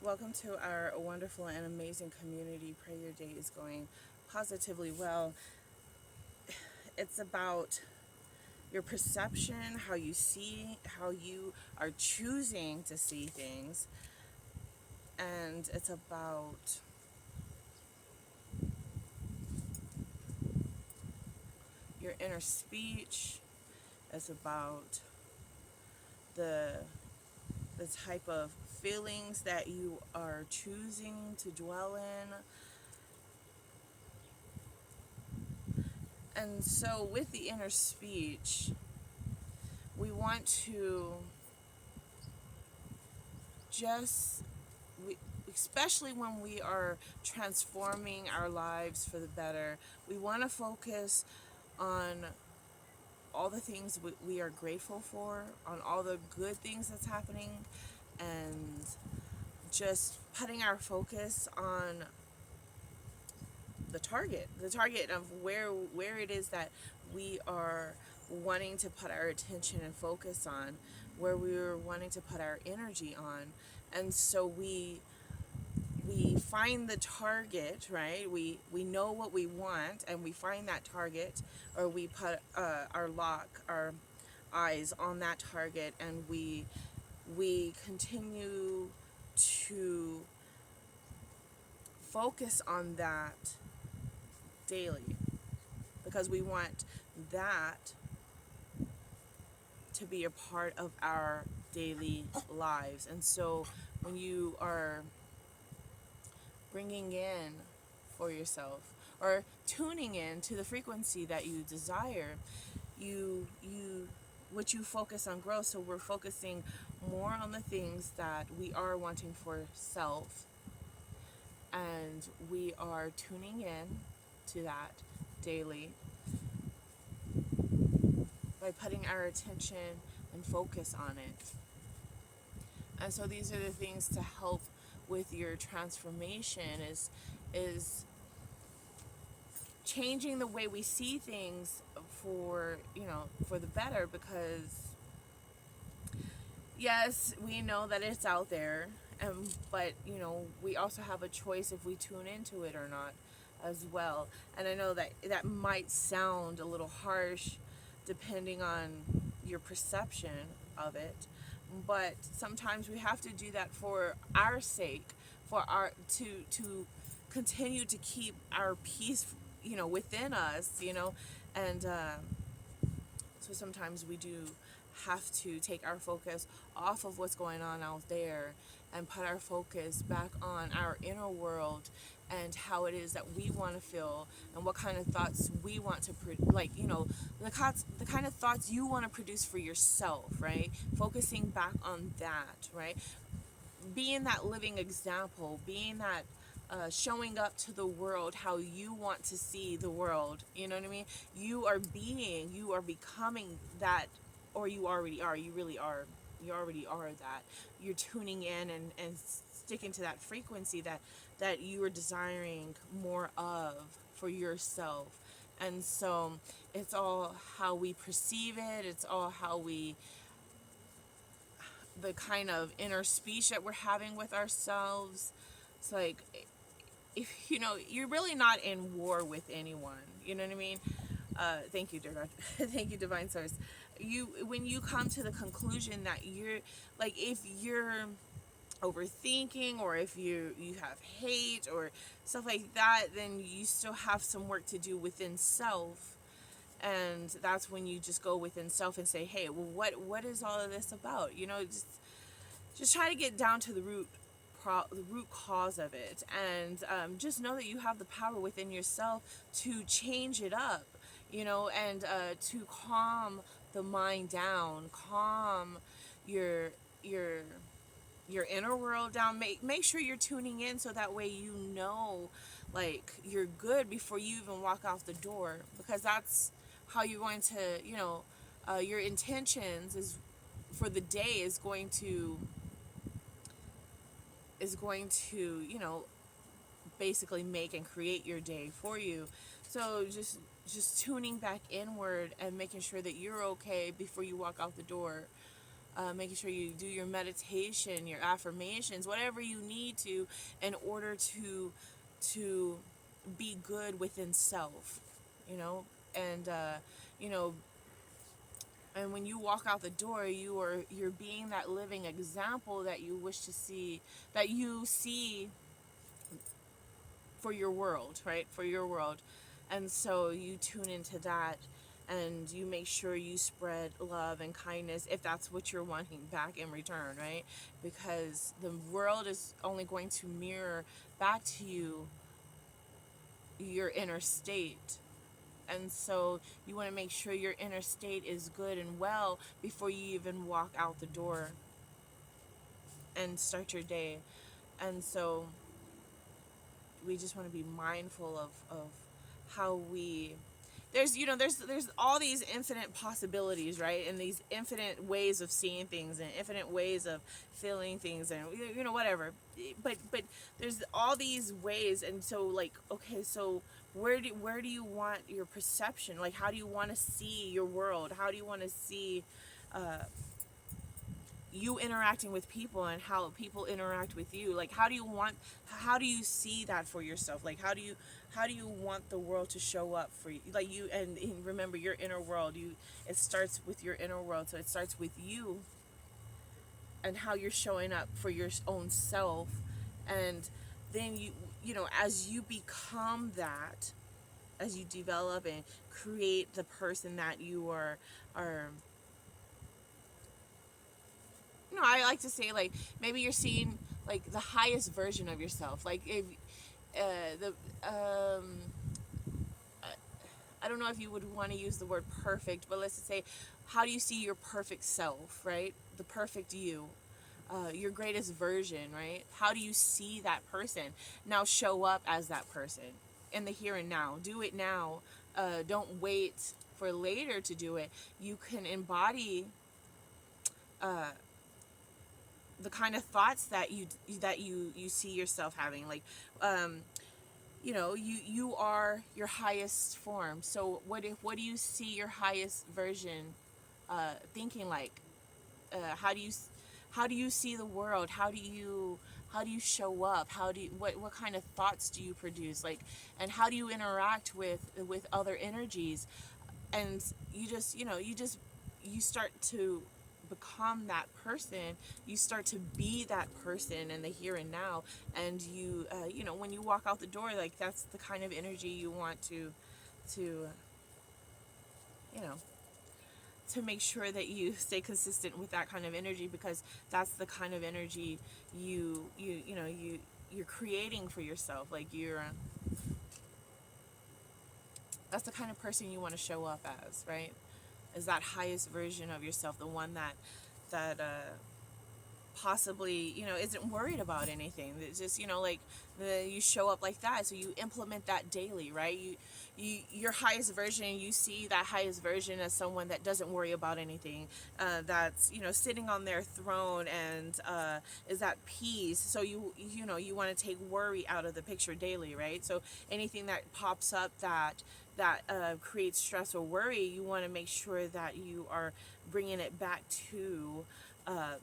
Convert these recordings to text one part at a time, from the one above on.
Welcome to our wonderful and amazing community. Pray your day is going positively well. It's about your perception, how you see, how you are choosing to see things, and it's about your inner speech. It's about the the type of feelings that you are choosing to dwell in. And so with the inner speech, we want to just we, especially when we are transforming our lives for the better, we want to focus on all the things we are grateful for, on all the good things that's happening, and just putting our focus on the target of where it is that we are wanting to put our attention and focus on, where we are wanting to put our energy on. And so we find the target, right? We know what we want, and we find that target, or we put our eyes on that target, and we continue to focus on that daily, because we want that to be a part of our daily lives. And so when you are bringing in for yourself, or tuning in to the frequency that you desire, you what you focus on grows. So we're focusing more on the things that we are wanting for self, and we are tuning in to that daily by putting our attention and focus on it. And so these are the things to help with your transformation, is changing the way we see things for the better. Because yes, we know that it's out there, but we also have a choice if we tune into it or not as well. And I know that that might sound a little harsh depending on your perception of it, but sometimes we have to do that for our sake, for our to continue to keep our peace, within us, and so sometimes we do have to take our focus off of what's going on out there and put our focus back on our inner world, and how it is that we want to feel, and what kind of thoughts we want to the kind of thoughts you want to produce for yourself, right? Focusing back on that, right? Being that living example, being that showing up to the world how you want to see the world. You know what I mean? You are becoming that, or you already are. You really are. You already are that. You're tuning in and sticking to that frequency that you are desiring more of for yourself. And so it's all how we perceive it. It's all how the kind of inner speech that we're having with ourselves. It's like, if you're really not in war with anyone. You know what I mean? Thank you, dear God. Thank you, divine source. When you come to the conclusion that you're, like, if you're overthinking, or if you have hate or stuff like that, then you still have some work to do within self. And that's when you just go within self and say, hey, well, what is all of this about? Just try to get down to the root cause of it, and just know that you have the power within yourself to change it up, and to calm the mind down, calm your your your inner world down. Make sure you're tuning in, so that way like, you're good before you even walk out the door, because that's how you're going to, your intentions is for the day is going to basically make and create your day for you. So just tuning back inward and making sure that you're okay before you walk out the door, making sure you do your meditation, your affirmations, whatever you need to in order to be good within self, you know, and you know, and when you walk out the door, you're being that living example that you wish to see, that you see for your world, right? For your world. And so you tune into that and you make sure you spread love and kindness if that's what you're wanting back in return, right? Because the world is only going to mirror back to you your inner state. And so you want to make sure your inner state is good and well before you even walk out the door and start your day. And so we just want to be mindful of how we there's all these infinite possibilities, right? And these infinite ways of seeing things and infinite ways of feeling things and whatever. But there's all these ways, and so like, okay, so where do you want your perception, like how do you want to see your world, how do you want to see you interacting with people and how people interact with you, like how do you see that for yourself, like how do you want the world to show up for you, like you, and remember your inner world, it starts with your inner world, so it starts with you and how you're showing up for your own self. And then as you become that, as you develop and create the person that you are I like to say, like, maybe you're seeing like the highest version of yourself. Like if the I don't know if you would want to use the word perfect, but let's just say, how do you see your perfect self, right? The perfect you, your greatest version, right? How do you see that person? Now show up as that person in the here and now. Do it now. Don't wait for later to do it. You can embody the kind of thoughts that you see yourself having, like you are your highest form. So what do you see your highest version thinking like? How do you see the world? How do you show up? What kind of thoughts do you produce, like, and how do you interact with other energies? And you start to become that person. You start to be that person in the here and now. And when you walk out the door, like, that's the kind of energy you want to you know to make sure that you stay consistent with that kind of energy, because that's the kind of energy you're creating for yourself. Like, that's the kind of person you want to show up as, right? Is that highest version of yourself, the one that possibly isn't worried about anything. It's just like you show up like that, so you implement that daily, right? Your highest version, you see that highest version as someone that doesn't worry about anything, that's sitting on their throne and is at peace. So you want to take worry out of the picture daily, right? So anything that pops up that creates stress or worry, you want to make sure that you are bringing it back to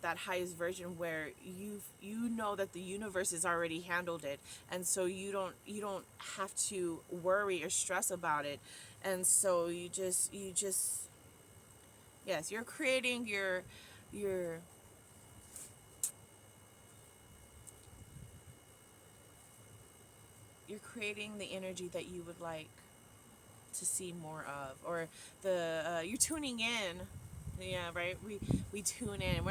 that highest version, where you know that the universe has already handled it, and so you don't have to worry or stress about it. And so you just yes, you're creating your you're creating the energy that you would like to see more of, or you're tuning in. Yeah, right. We tune in.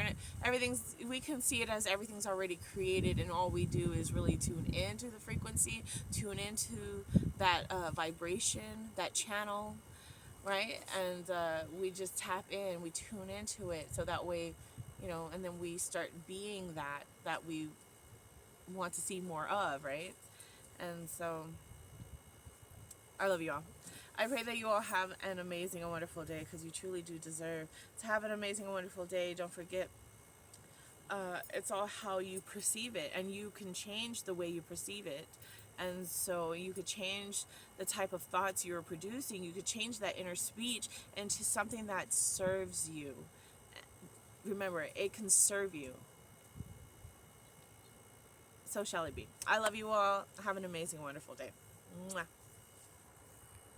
We can see it as everything's already created, and all we do is really tune into the frequency, tune into that vibration, that channel, right? And we just tap in, we tune into it, so that way, and then we start being that we want to see more of, right? And so I love you all. I pray that you all have an amazing and wonderful day, because you truly do deserve to have an amazing and wonderful day. Don't forget, it's all how you perceive it, and you can change the way you perceive it. And so you could change the type of thoughts you're producing. You could change that inner speech into something that serves you, remember, it can serve you. So shall it be. I love you all. Have an amazing, wonderful day. Mwah.